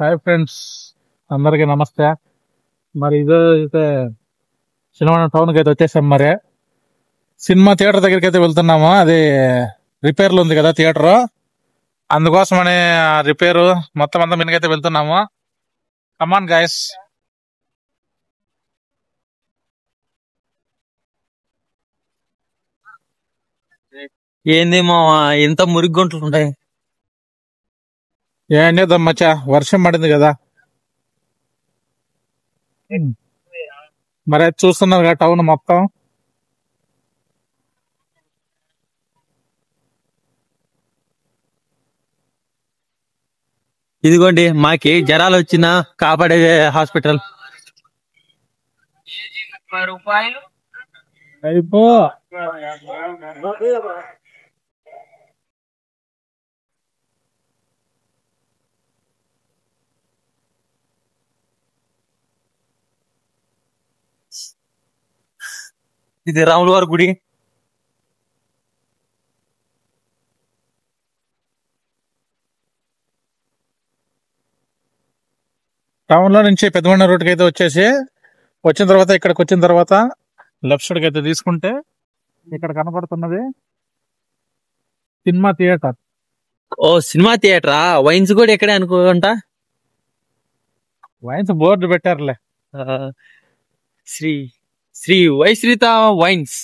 Hi friends, అందరికీ నమస్తే. మరి ఇదే అయితే సినిమా టౌన్కి అయితే వచ్చేసాం. మరి సినిమా థియేటర్ దగ్గరికి అయితే వెళ్తున్నాము. అది రిపేర్లు ఉంది కదా థియేటర్, అందుకోసమని రిపేరు మొత్తం అంతా మీదకైతే వెళ్తున్నాము. Come on guys. ఏంది మా ఇంత మురిగుంటలు ఉంటాయి? ఏం చేద్దాం మచ్చా, వర్షం పడింది కదా. మరి అది చూస్తున్నారు కదా టౌన్ మొత్తం. ఇదిగోండి మాకి జ్వరాలు వచ్చినా కాపాడే హాస్పిటల్. అయిపో ఇది రాముల వారి గుడి. టౌన్ లో నుంచి పెద్దమండ రోడ్డుకి అయితే వచ్చిన తర్వాత ఇక్కడికి వచ్చిన తర్వాత లెఫ్ట్ సైడ్ కి అయితే తీసుకుంటే ఇక్కడ కనపడుతున్నది సినిమా థియేటర్. ఓ సినిమా థియేటరా? వైన్స్ కూడా ఎక్కడే అనుకుంటా. వైన్స్ బోర్డు పెట్టారులే. ఆ, శ్రీ శ్రీ వైశ్రీత వైన్స్.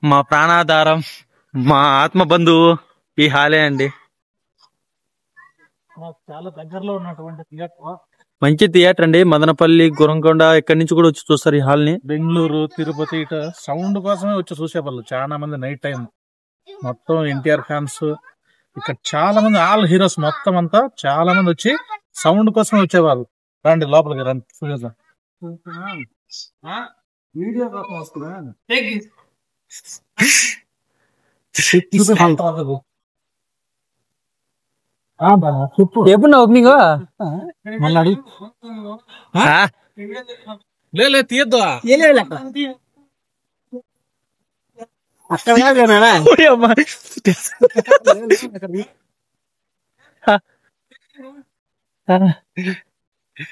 మా ప్రాణాధారం, మా ఆత్మ బంధువు ఈ హాలే అండి. చాలా దగ్గరలో ఉన్నటువంటి థియేటర్. మంచి థియేటర్ అండి. మదనపల్లి, గురంకొండ ఎక్కడి నుంచి కూడా వచ్చి చూస్తారు ఈ హాల్ ని. బెంగళూరు, తిరుపతి ఇట సౌండ్ కోసమే వచ్చి చూసేవాళ్ళు చాలా మంది. నైట్ టైం మొత్తం ఎన్టీఆర్ ఫ్యాన్స్ ఇక్కడ చాలా మంది, ఆల్ హీరోస్ మొత్తం అంతా చాలా మంది వచ్చి సౌండ్ కోసమే వచ్చేవాళ్ళు. రండి లోపలికి రండి చూసేద్దాం. ఎప్పుడు ఓపెనింగ్ మళ్ళీ లే తీయద్దు.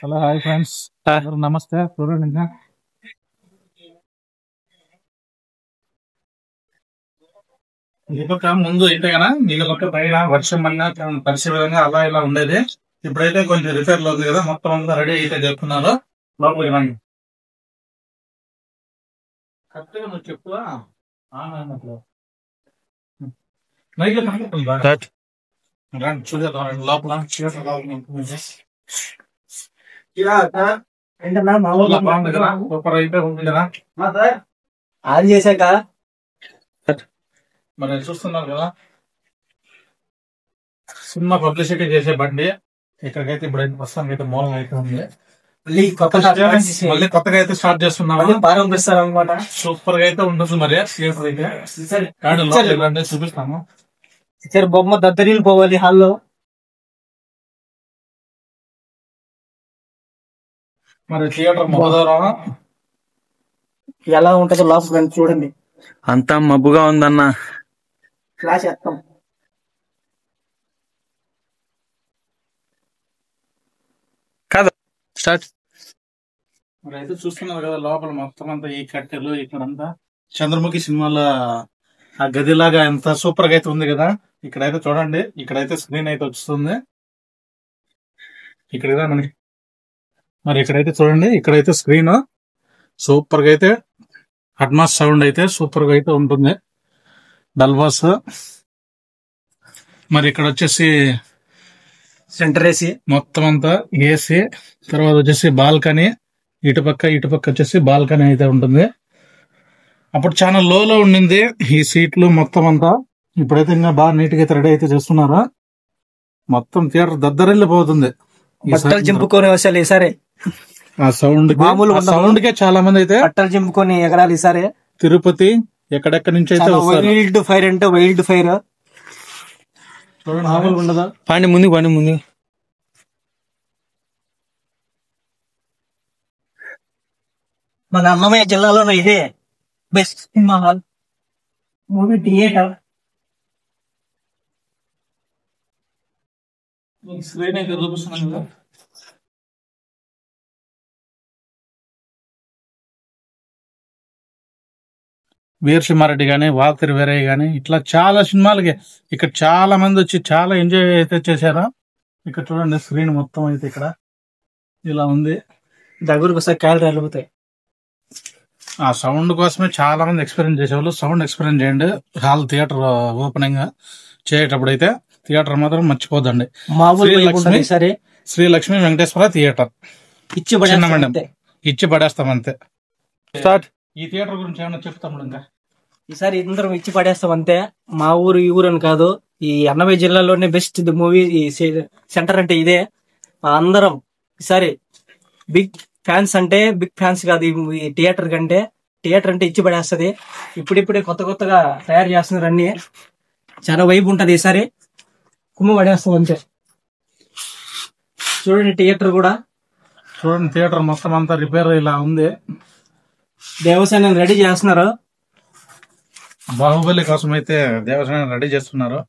హలో, హాయ్ ఫ్రెండ్స్, నమస్తే. చూడండి ఇంకా ముందు ఇంతేనా నీళ్ళ పైన వర్షం అన్నా పరిసే విధంగా అలా ఇలా ఉండేది. ఇప్పుడైతే కొంచెం రిపేర్ లో ఉంది కదా, మొత్తం అంతా రెడీ అయితే చెప్తున్నారు. లోపలికి రండి. కరెక్ట్గా నువ్వు చెప్పులా చూసేద్దాం లోపల. సూపర్ అయితే ఉంది కదా. అది చేశాక మరి చూస్తున్నారు కదా, సినిమా పబ్లిసిటీ చేసే బండి. ఇక్కడికైతే ఇప్పుడు ప్రస్తుతానికి అయితే మూలం అయితే ఉంది. మళ్ళీ కొత్తగా అయితే స్టార్ట్ చేస్తున్నాము. ప్రారంభిస్తారు అనమాట. సూపర్ గా అయితే ఉంటుంది. మరి చూపిస్తాము. బొమ్మ దద్దరిల్లు పోవాలి హాల్లో. మరి థియేటర్ మొదలవరం ఎలా ఉంటుందో లోపల చూడండి. అంతా మబ్బుగా ఉందన్న. ఫ్లాష్ వేస్తాం. కాదు స్టార్ట్. మరి అయితే చూస్తున్నారు కదా, లోపల మొత్తం అంతా ఈ కట్టెలు ఇక్కడంతా చంద్రముఖి సినిమాల ఆ గదిలాగా ఎంత సూపర్ గా అయితే ఉంది కదా. ఇక్కడైతే చూడండి, ఇక్కడైతే స్క్రీన్ అయితే వస్తుంది. ఇక్కడ మనకి మరి ఇక్కడైతే చూడండి, ఇక్కడైతే స్క్రీన్ సూపర్ గా అయితే అట్మాస్ సౌండ్ అయితే సూపర్ గా అయితే ఉంటుంది. డల్వాస్. మరి ఇక్కడ వచ్చేసి సెంటర్ ఏసీ మొత్తం అంతా ఏసీ. తర్వాత వచ్చేసి బాల్కనీ, ఇటుపక్క వచ్చేసి బాల్కనీ అయితే ఉంటుంది. అప్పుడు చాలా లోలో ఉండింది ఈ సీట్లు మొత్తం అంతా. ఇప్పుడైతే ఇంకా బాగా నీట్ గా అయితే రెడీ అయితే చేస్తున్నారు. మొత్తం థియేటర్ దద్దరిల్లిపోతుంది. చింపుకొని వస్తాయి ఈసారి. ఆ సౌండ్ కే చాలా మంది అయితే బట్టలు చింపుకొని ఎగరాలి ఈసారి. తిరుపతి ఎక్కడెక్కడి నుంచి అయితే వైల్డ్ ఫైర్ అంటే వైల్డ్ ఫైర్ మామూలుగా ఉండదా. పండి ముందు మన అన్నమయ్య జిల్లాలోనే ఇదే best cinema hall, movie theatre. Screen అయితే చూపిస్తున్నాను కదా. వీరసింహారెడ్డి గాని, వాల్తేరు వీరయ్య గాని, ఇట్లా చాలా సినిమాలకి ఇక్కడ చాలా మంది వచ్చి చాలా ఎంజాయ్ అయితే చేశారు. ఇక్కడ చూడండి స్క్రీన్ మొత్తం అయితే ఇక్కడ ఇలా ఉంది. దగ్గరకు వస్తే క్యాలరీ వెళ్ళిపోతాయి. ఆ సౌండ్ కోసమే చాలా మంది ఎక్స్పీరియన్స్ చేసేవాళ్ళు. సౌండ్ ఎక్స్పీరియన్స్ చేయండి. హాల్ థియేటర్ ఓపెనింగ్ చేసేటప్పుడు అయితే థియేటర్ మాత్రం మర్చిపోదండి. శ్రీలక్ష్మి వెంకటేశ్వర థియేటర్ ఇచ్చి పడేస్తాం అంతే. స్టార్ట్. ఈ థియేటర్ గురించి ఏమన్నా చెప్తాము ఇంకా. ఈసారి అందరం ఇచ్చి పడేస్తాం అంతే. మా ఊరు ఈ ఊరు అని కాదు, ఈ అన్నమయ్య జిల్లాలోనే బెస్ట్ మూవీ సెంటర్ అంటే ఇదే. అందరం ఈసారి బిగ్ ఫ్యాన్స్ కాదు ఈ థియేటర్ కంటే. థియేటర్ అంటే ఇచ్చి పడేస్తుంది. ఇప్పుడిప్పుడే కొత్తగా తయారు చేస్తున్నారు అన్ని. చాలా వైబ్ ఉంటది. ఈసారి కుమ్మ పడేస్తాం అంతే. చూడండి థియేటర్ కూడా చూడండి. థియేటర్ మొత్తం అంతా రిపేర్ ఇలా ఉంది. దేవసేన రెడీ చేస్తున్నారు. బాహుబలి కోసం అయితే దేవసేన రెడీ చేస్తున్నారు.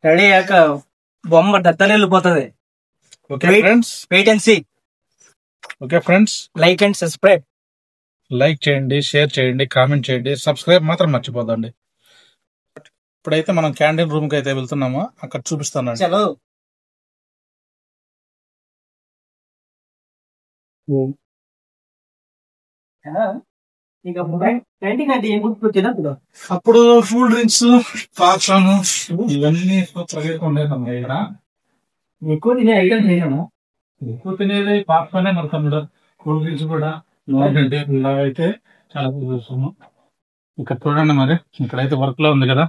రెడీ అయ్యాక బొమ్మ దత్తలు వెళ్ళిపోతుంది. Okay friends, wait and see. Okay friends, like and subscribe. Like చేయండి, షేర్ చేయండి, కామెంట్ చేయండి, సబ్స్క్రైబ్ మాత్రం మర్చిపోదండి. ఇప్పుడైతే మనం క్యాంటీన్ రూమ్ కి అయితే వెళ్తున్నాము. అక్కడ చూపిస్తాను. చలో. అప్పుడు కూల్ డ్రింక్స్, పాప్కార్న్ ఇవన్నీ ఉండేదమ్మా. ఇక్కడ ఎక్కువ తినే ఐటమ్ చేయము. ఎక్కువ తినేది పాప్కార్నే నడుతుంది. కూల్ డ్రింక్స్ కూడా అయితే చాలా చూస్తాము. ఇక్కడ చూడండి. మరి ఇక్కడైతే వర్క్ లో ఉంది కదా.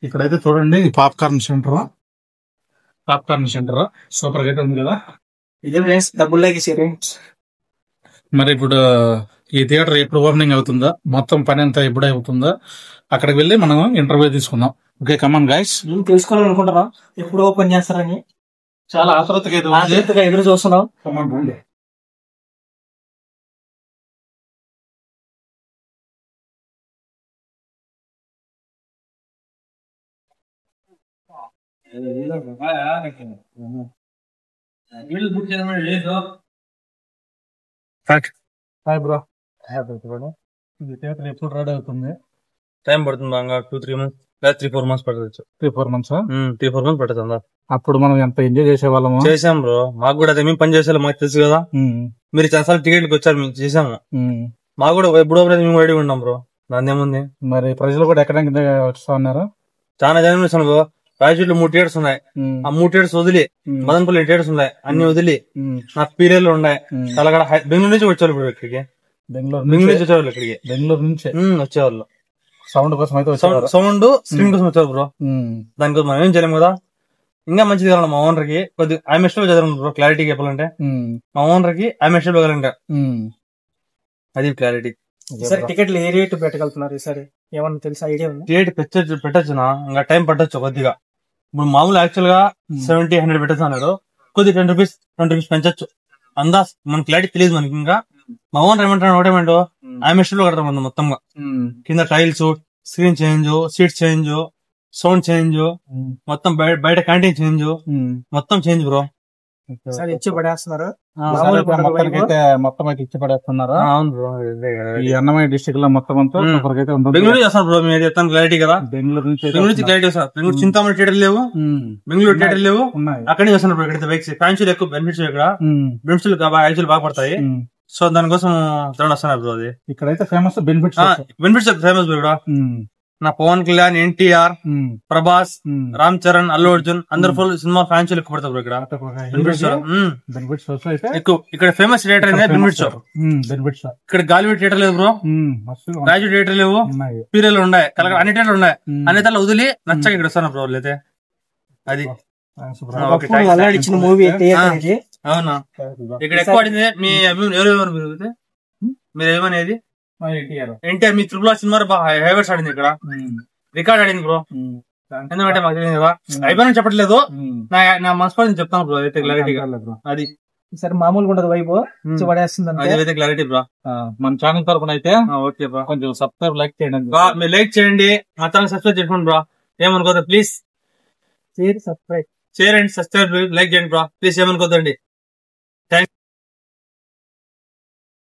ఇక్కడైతే చూడండి పాప్కార్న్ సెంటర్ సూపర్ గా అయితే ఉంది కదా. ఇదే ఫ్రెండ్స్ డబ్బుల్లోకి మరి ఇప్పుడు ఈ థియేటర్ ఎప్పుడు ఓపెనింగ్ అవుతుందో, మొత్తం పని అంతా ఎప్పుడు అవుతుందో అక్కడికి వెళ్ళి మనం ఇంటర్వ్యూ తీసుకుందాం. Okay come on guys. తెలుసుకోవాలనుకుంటున్నా ఎప్పుడు ఓపెన్ చేస్తారని చాలా ఆతృతగా ఎదురు చూస్తున్నాం. కమాన్ రండి. Hi bro. ఇది థియేటర్ ఎప్పుడు రెడీ అవుతుంది? టైం పడుతుంది బాగా. 2-3 months లేదా 3-4 months పడుతుంది. 3-4 months 3-4 months పడుతుంది. అప్పుడు మనం ఎంత ఎంజాయ్ చేసేవాళ్ళము. చేసాం బ్రో. మాకు కూడా అదే మేము పని చేసేవాళ్ళం, మాకు తెలుసు కదా. మీరు చాలా టికెట్కి వచ్చారు, మేము చేసాము. మాకు కూడా ఎప్పుడో మేము రెడీ ఉన్నాం బ్రో. దాని ఏముంది. మరి ప్రజలు కూడా ఎక్కడ వస్తా ఉన్నారు. చాలా జనం చూసాను బ్రో. రాయచూట్లో 3 థియేటర్స్ ఉన్నాయి. ఆ 3 థియేటర్స్ వదిలి మదనపల్లి థియేటర్స్ ఉన్నాయి. అన్ని వదిలి నా పీరియడ్లు ఉన్నాయి. తలగడ బెంగళూరు నుంచి వచ్చేవాళ్ళు ఇప్పుడు ఇక్కడికి. బెంగళూరు నుంచి వచ్చేవాళ్ళు ఇక్కడికి. బెంగళూరు నుంచి వచ్చేవాళ్ళు. సౌండ్ కోసం అయితే సౌండ్ స్క్రీన్ కోసం వచ్చారు బ్రో. దానికోసం మనం ఏం చేయలేము కదా. ఇంకా మంచిది కావాలి మా ఓనర్ కి. కొద్దిగా ఐఎంఎస్ లో చదవండి బ్రో. క్లారిటీ చెప్పాలంటే మా ఓనర్ కి ఐఎంఎస్ లో వెళ్ళాలంటే అది క్లారిటీ. ఈసారి టికెట్లు ఏ రేటు పెట్టగలుగుతున్నారు? ఈసారి ఏమన్నా తెలుసా? ఐడియా ఉంది? రేట్ పెట్టచ్చునా, ఇంకా టైం పట్టొచ్చు కొద్దిగా. ఇప్పుడు మామూలు యాక్చువల్ గా 70-100 పెట్టచ్చు అన్నారు. కొద్దిగా 10 రూపీస్ 20 రూపీస్ పెంచచ్చు. అందా మన క్లారిటీ తెలియదు మనకి. ఇంకా మా ఓనర్ ఏమంటాడు ఒకటేమంటో ఐఎంఎస్ లో కడతాం మొత్తంగా. కింద tiles, screen change, seats change, sound change, మొత్తం బయట క్యాంటీన్ చేంజ్, మొత్తం చేంజ్ బ్రో. ఇచ్చి పడేస్తున్నారు. మొత్తం అయితే ఇచ్చి పడేస్తున్నారు. అవును బ్రో. ఈ అన్నమయ్య డిస్ట్రిక్ట్ లో మొత్తం అంతా అయితే బెంగళూరు చేస్తారు బ్రో. మీరు చెప్తాను క్లారిటీ కదా. బెంగళూరు నుంచి క్లారిటీ వస్తారు. బెంగళూరు చింతామణి థియేటర్ లేవు, బెంగళూరు థియేటర్ లేవు. అక్కడే చేస్తున్నారు బ్రో. ఇక్కడ బైక్స్ ఫ్యాన్సీలు ఎక్కువ బెనిఫిట్స్. ఇక్కడ బెనిఫిట్స్ యాక్చువల్ బాగా పడతాయి. సో దానికోసం వస్తున్నారు బ్రో. అది ఇక్కడైతే ఫేమస్ బెనిఫిట్స్ ఫేమస్ బ్రో. నా పవన్ కళ్యాణ్, ఎన్టీఆర్, ప్రభాస్, రామ్ చరణ్, అల్లు అర్జున్ అందరు ఫుల్ సినిమా ఫ్యాన్స్ ఎక్కువ పడతారు బ్రో. ఇక్కడ ఇక్కడ ఫేమస్ థియేటర్ బెనిఫిట్స్. ఇక్కడ గాలివుడ్ థియేటర్ లేదు బ్రో. రాజు థియేటర్ లేవు. పీరియలు ఉన్నాయి. అన్ని థియేటర్లు ఉన్నాయి. అన్ని థియేటర్లు వదిలి నచ్చక ఇక్కడ వస్తాను బ్రో. అయితే అది ఇచ్చిన మూవీ. అవునా? ఇక్కడ ఎక్కువ ఆడింది మీ ఎవరెవరు మీరు ఏమనేది? ఎన్టీఆర్ మీ త్రిపుల సినిమా హైవర్స్ ఆడింది. ఇక్కడ రికార్డ్ ఆడింది బ్రో. ఎందుకంటే మాకు తెలియదు కదా. అయిపోయినా చెప్పట్లేదు. నా మనస్ఫూర్తి చెప్తాను బ్రో. అయితే క్లారిటీగా అది సరే మామూలుగా ఉండదు. వైపు పడేస్తుంది. అదైతే క్లారిటీ బ్రో. మన ఛానల్ తరపున అయితే ఓకే బ్రో. కొంచెం సబ్స్క్రైబ్ లైక్ చేయండి. మీరు లైక్ చేయండి. మా ఛానల్ సబ్స్క్రైబ్ చేసుకోండి బ్రో. ఏమనుకోదు please. Subscribe share and subscribe, like చేయండి బ్రో, ప్లీజ్ ఏమనుకోద్దండి. థ్యాంక్స్.